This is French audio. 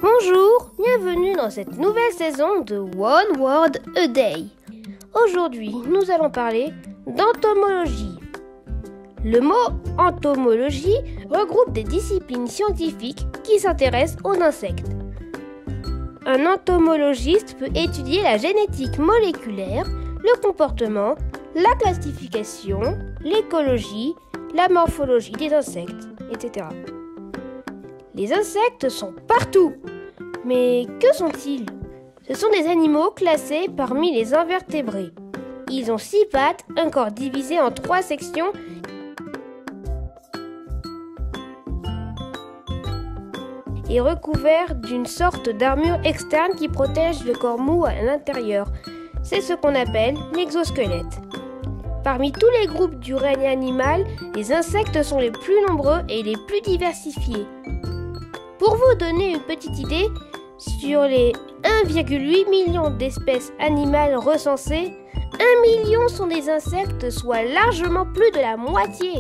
Bonjour, bienvenue dans cette nouvelle saison de One Word a Day. Aujourd'hui, nous allons parler d'entomologie. Le mot entomologie regroupe des disciplines scientifiques qui s'intéressent aux insectes. Un entomologiste peut étudier la génétique moléculaire, le comportement, la classification, l'écologie, la morphologie des insectes, etc. Les insectes sont partout. Mais que sont-ils ? Ce sont des animaux classés parmi les invertébrés. Ils ont 6 pattes, un corps divisé en 3 sections et recouvert d'une sorte d'armure externe qui protège le corps mou à l'intérieur. C'est ce qu'on appelle l'exosquelette. Parmi tous les groupes du règne animal, les insectes sont les plus nombreux et les plus diversifiés. Pour vous donner une petite idée, sur les 1,8 million d'espèces animales recensées, 1 million sont des insectes, soit largement plus de la moitié.